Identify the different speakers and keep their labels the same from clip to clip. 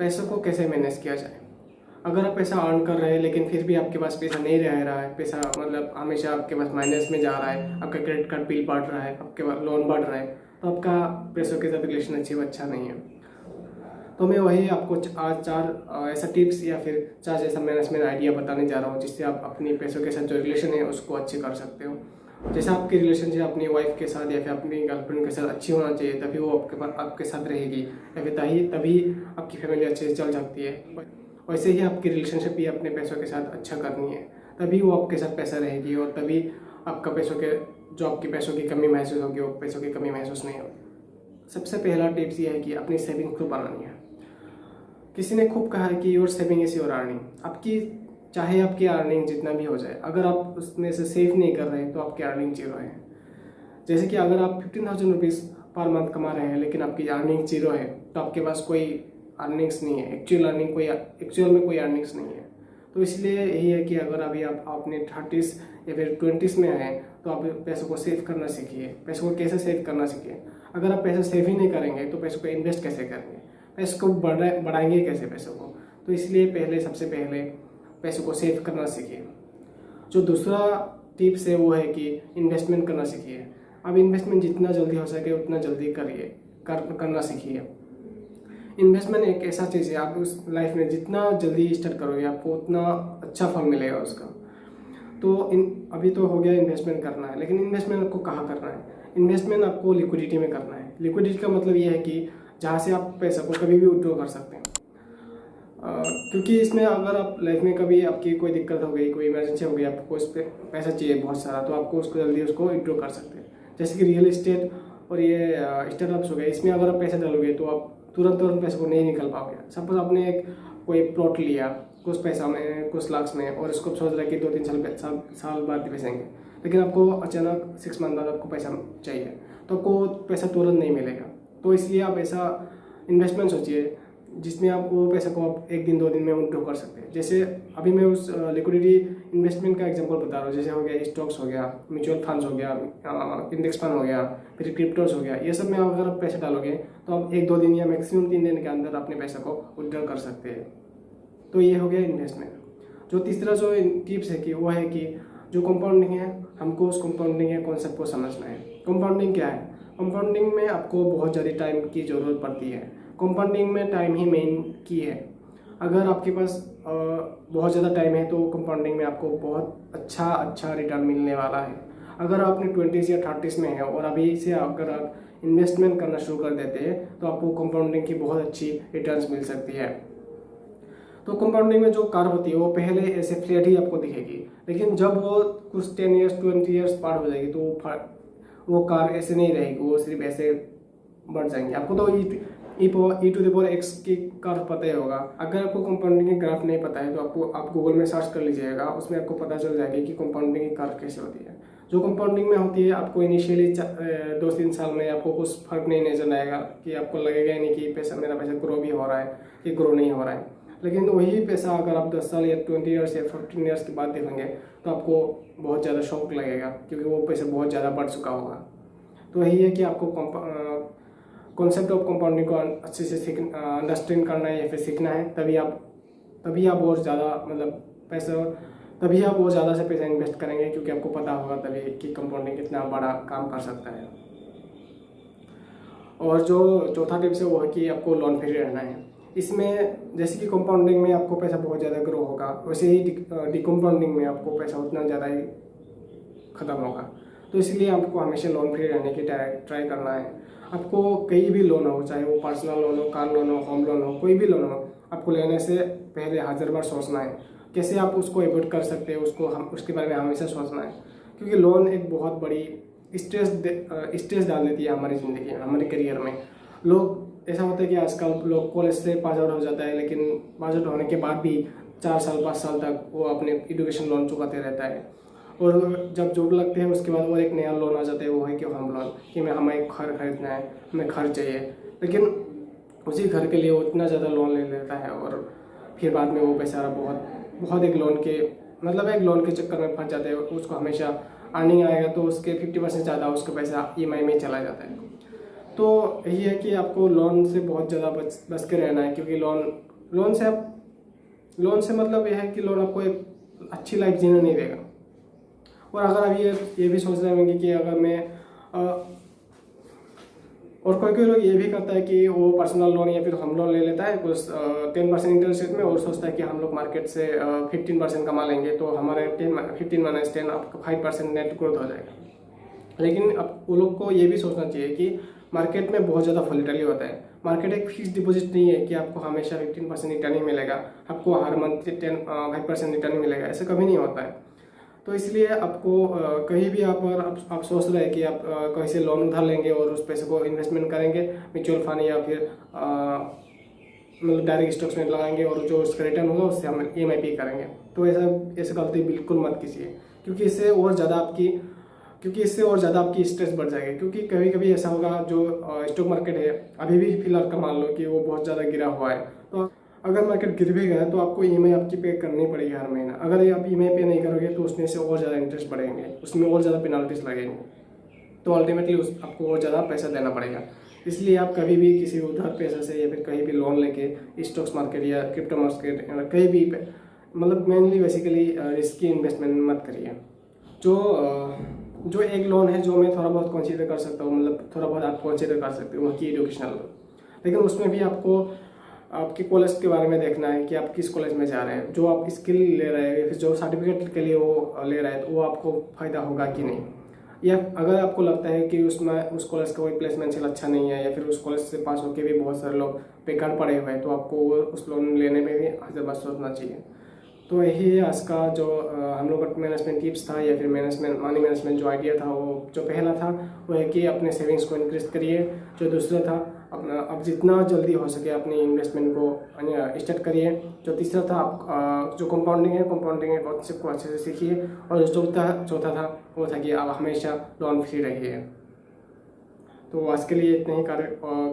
Speaker 1: पैसों को कैसे मैनेज किया जाए। अगर आप पैसा अर्न कर रहे हैं लेकिन फिर भी आपके पास पैसा नहीं रह रहा है, पैसा मतलब हमेशा आपके पास माइनस में जा रहा है, आपका क्रेडिट कार्ड बिल बढ़ रहा है, आपके पास लोन बढ़ रहा है, तो आपका पैसों के साथ रिलेशन अच्छा नहीं है। तो मैं वही आपको आज चार ऐसा टिप्स या फिर चार ऐसा मैनेजमेंट आइडिया बताने जा रहा हूँ जिससे आप अपनी पैसों के साथ जो रिलेशन है उसको अच्छे कर सकते हो। जैसे आपकी रिलेशनशिप अपनी वाइफ के साथ या फिर अपनी गर्लफ्रेंड के साथ अच्छी होना चाहिए, तभी वो आपके साथ रहेगी, या फिर तभी आपकी फैमिली अच्छे से चल सकती है। वैसे ही आपकी रिलेशनशिप भी अपने पैसों के साथ अच्छा करनी है, तभी वो आपके साथ पैसा रहेगी और तभी आपका आपकी पैसों की कमी महसूस होगी वो पैसों की कमी महसूस नहीं होगी। सबसे पहला टिप्स ये है कि अपनी सेविंग खूब बनानी है। किसी ने खूब कहा है कि your saving is your earning. चाहे आपकी अर्निंग जितना भी हो जाए, अगर आप उसमें से सेव नहीं कर रहे हैं तो आपकी अर्निंग जीरो है। जैसे कि अगर आप 15,000 रुपीज़ पर मंथ कमा रहे हैं लेकिन आपकी अर्निंग जीरो है, तो आपके पास कोई अर्निंग्स नहीं है, एक्चुअल में कोई अर्निंग्स नहीं है। तो इसलिए यही है कि अगर अभी आप अपने 30s या फिर 20s में हैं तो आप पैसों को सेव करना सीखिए। पैसों को कैसे सेव करना सीखिए। अगर आप पैसा सेव ही नहीं करेंगे तो पैसों को इन्वेस्ट कैसे करेंगे, पैसों को बढ़ाएंगे कैसे पैसों को। तो इसलिए सबसे पहले पैसों को सेव करना सीखिए। जो दूसरा टिप्स है वो है कि इन्वेस्टमेंट करना सीखिए। अब इन्वेस्टमेंट जितना जल्दी हो सके उतना जल्दी करना सीखिए। इन्वेस्टमेंट एक ऐसा चीज़ है, आप उस लाइफ में जितना जल्दी स्टार्ट करोगे आपको उतना अच्छा फल मिलेगा उसका। तो अभी तो हो गया इन्वेस्टमेंट करना है, लेकिन इन्वेस्टमेंट आपको कहाँ करना है। इन्वेस्टमेंट आपको लिक्विडिटी में करना है। लिक्विडिटी का मतलब ये है कि जहाँ से आप पैसा को कभी भी विड्रॉ कर सकते हैं। क्योंकि इसमें अगर आप लाइफ में कभी आपकी कोई दिक्कत हो गई, कोई इमरजेंसी हो गई, आपको उस पर पैसा चाहिए बहुत सारा, तो आपको जल्दी उसको विड्रॉ कर सकते हैं। जैसे कि रियल एस्टेट और ये स्टार्टअप्स हो गए, इसमें अगर आप पैसा डालोगे तो आप तुरंत पैसे को नहीं निकल पाओगे। सपोज आपने कोई प्लॉट लिया कुछ पैसा में, कुछ लाख में, और इसको सोच रहा है कि 2-3 साल बाद बेचेंगे, लेकिन आपको अचानक 6 मंथ बाद आपको पैसा चाहिए, तो आपको पैसा तुरंत नहीं मिलेगा। तो इसलिए आप ऐसा इन्वेस्टमेंट सोचिए जिसमें आप वो पैसा को आप 1 दिन 2 दिन में विड्रॉ कर सकते हैं। जैसे अभी मैं उस लिक्विडिटी इन्वेस्टमेंट का एग्जांपल बता रहा हूँ। जैसे हो गया स्टॉक्स हो गया, म्यूचुअल फंड्स हो गया, इंडेक्स फंड हो गया, फिर क्रिप्टोस हो गया। ये सब में अगर आप पैसे डालोगे तो आप 1-2 दिन या मैक्सिमम 3 दिन के अंदर अपने पैसा को विड्रॉ कर सकते हैं। तो ये हो गया इन्वेस्टमेंट। जो तीसरा जो टिप्स है कि वो है कि जो कंपाउंडिंग है, हमको उस कंपाउंडिंग के कॉन्सेप्ट को समझना है। कंपाउंडिंग क्या है। कंपाउंडिंग में आपको बहुत ज़्यादा टाइम की ज़रूरत पड़ती है। कंपाउंडिंग में टाइम ही मेन की है। अगर आपके पास बहुत ज़्यादा टाइम है तो कंपाउंडिंग में आपको बहुत अच्छा रिटर्न मिलने वाला है। अगर आप अपने 20s या 30s में है और अभी से अगर आप इन्वेस्टमेंट करना शुरू कर देते हैं तो आपको कंपाउंडिंग की बहुत अच्छी रिटर्न्स मिल सकती है। तो कंपाउंडिंग में जो कार होती है वो पहले ऐसे फ्लैट ही आपको दिखेगी, लेकिन जब वो कुछ 10 ईयर्स 20 ईयर्स पार हो जाएगी तो वो कार ऐसे नहीं रहेगी, वो सिर्फ ऐसे बढ़ जाएंगे। आपको तो e⁻x की कर्व पता ही होगा। अगर आपको कंपाउंडिंग की ग्राफ नहीं पता है तो आप गूगल में सर्च कर लीजिएगा, उसमें आपको पता चल जाएगा कि कंपाउंडिंग की कर्व कैसे होती है। जो कंपाउंडिंग में होती है आपको इनिशियली 2-3 साल में आपको कुछ फर्क नहीं नजर आएगा, कि आपको लगेगा नहीं कि मेरा पैसा ग्रो भी हो रहा है कि ग्रो नहीं हो रहा है। लेकिन वही पैसा अगर आप 10 साल या 20 ईयर्स या 15 ईयर्स के बाद देखेंगे तो आपको बहुत ज़्यादा शौक लगेगा, क्योंकि वो पैसा बहुत ज़्यादा बढ़ चुका होगा। तो यही है कि आपको कॉन्सेप्ट ऑफ कंपाउंडिंग को अच्छे से अंडरस्टैंड करना है या फिर सीखना है, तभी आप बहुत ज़्यादा तभी आप बहुत ज़्यादा से पैसा इन्वेस्ट करेंगे, क्योंकि आपको पता होगा तभी कि कंपाउंडिंग कितना बड़ा काम कर सकता है। और जो चौथा टिप्स है वो है कि आपको लोन फ्री रहना है। इसमें जैसे कि कंपाउंडिंग में आपको पैसा बहुत ज़्यादा ग्रो होगा, वैसे ही डिकम्पाउंडिंग में आपको पैसा उतना ज़्यादा ही ख़त्म होगा। तो इसलिए आपको हमेशा लोन फ्री रहने की ट्राई करना है। आपको कहीं भी लोन हो, चाहे वो पर्सनल लोन हो, कार लोन हो, होम लोन हो, कोई भी लोन हो, आपको लेने से पहले 1000 बार सोचना है कैसे आप उसको अवॉइड कर सकते हैं। उसके बारे में हमेशा सोचना है, क्योंकि लोन एक बहुत बड़ी स्ट्रेस डाल देती है हमारी ज़िंदगी में, हमारे करियर में। लोग ऐसा होता है कि आजकल लोग कॉलेज से पास आउट हो जाता है, लेकिन पास आउट होने के बाद भी 4 साल 5 साल तक वो अपने एजुकेशन लोन चुकाते रहता है, और जब जॉब लगते हैं उसके बाद और एक नया लोन आ जाता है, वो है कि होम लोन, कि हमें एक घर खरीदना है, हमें घर चाहिए। लेकिन उसी घर के लिए वो इतना ज़्यादा लोन ले लेता है और फिर बाद में वो बेचारा बहुत एक लोन के चक्कर में फंस जाता है। उसको हमेशा अर्निंग आएगा तो उसके 50% ज़्यादा उसका पैसा EMI में चला जाता है। तो यही है कि आपको लोन से बहुत ज़्यादा बच के रहना है, क्योंकि लोन लोन से मतलब यह है कि लोन आपको एक अच्छी लाइफ जीने नहीं देगा। और अगर आप ये भी सोच रहे होंगे कि अगर मैं और कोई लोग ये भी करता है कि वो पर्सनल लोन या फिर होम लोन ले लेता है कुछ 10% इंटरेस्ट रेट में और सोचता है कि हम लोग मार्केट से 15% कमा लेंगे तो हमारे 15 - 10 आपका 5% नेट ग्रोथ हो जाएगा। लेकिन अब वो लोग को ये भी सोचना चाहिए कि मार्केट में बहुत ज़्यादा वोलेटिलिटी होता है। मार्केट एक फिक्स डिपॉजिट नहीं है कि आपको हमेशा 15% रिटर्न ही मिलेगा, आपको हर मंथ 5% रिटर्न ही मिलेगा, ऐसा कभी नहीं होता है। तो इसलिए आपको कहीं भी आप सोच रहे हैं कि आप कहीं से लोन उधार लेंगे और उस पैसे को इन्वेस्टमेंट करेंगे म्यूचुअल फंड या फिर मतलब डायरेक्ट स्टॉक्स में लगाएंगे और जो उसका रिटर्न होगा उससे हम EMI पे करेंगे, तो ऐसा गलती बिल्कुल मत कीजिए। क्योंकि इससे और ज़्यादा आपकी स्ट्रेस बढ़ जाएगी। क्योंकि कभी कभी ऐसा होगा जो स्टॉक मार्केट है अभी भी फिलहाल का मान लो कि वो बहुत ज़्यादा गिरा हुआ है, तो अगर मार्केट गिर भी गया तो आपको EMI आपकी पे करनी पड़ेगी हर महीना। अगर आप EMI पे नहीं करोगे तो उसमें से और ज़्यादा इंटरेस्ट बढ़ेंगे, उसमें और ज़्यादा पेनल्टीज लगेंगे, तो अल्टीमेटली आपको और ज़्यादा पैसा देना पड़ेगा। इसलिए आप कभी भी किसी उधार पैसे से या फिर कहीं भी लोन लेके स्टॉक्स मार्केट या क्रिप्टो मार्केट कहीं भी मतलब मेनली बेसिकली रिस्की इन्वेस्टमेंट मत करिए। जो एक लोन है जो मैं थोड़ा बहुत कंसीडर कर सकता हूँ, मतलब थोड़ा बहुत आप कंसीडर कर सकते हो, कि एजुकेशनल लोन। लेकिन उसमें भी आपको आपके कॉलेज के बारे में देखना है कि आप किस कॉलेज में जा रहे हैं, जो आप स्किल ले रहे हैं या फिर जो सर्टिफिकेट के लिए वो ले रहे हैं तो वो आपको फ़ायदा होगा कि नहीं। या अगर आपको लगता है कि उसमें उस कॉलेज का कोई प्लेसमेंट अच्छा नहीं है या फिर उस कॉलेज से पास होकर भी बहुत सारे लोग बेकार पड़े हुए हैं, तो आपको उस लोन लेने में भी हज़ार बार सोचना चाहिए। तो यही है आज का जो हम लोग का मैनेजमेंट टिप्स था या फिर मनी मैनेजमेंट जो आइडिया था, वो जो पहला था वो है कि अपने सेविंग्स को इंक्रीज करिए। जो दूसरा था अपना अब जितना जल्दी हो सके अपनी इन्वेस्टमेंट को स्टार्ट करिए। जो तीसरा था आप जो कंपाउंडिंग है कॉन्सेप्ट को अच्छे से सीखिए। और जो चौथा था वो था कि आप हमेशा लोन फ्री रहिए। तो आज के लिए इतने ही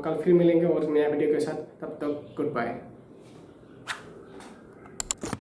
Speaker 1: कल फिर मिलेंगे और नया वीडियो के साथ, तब तक गुड बाय।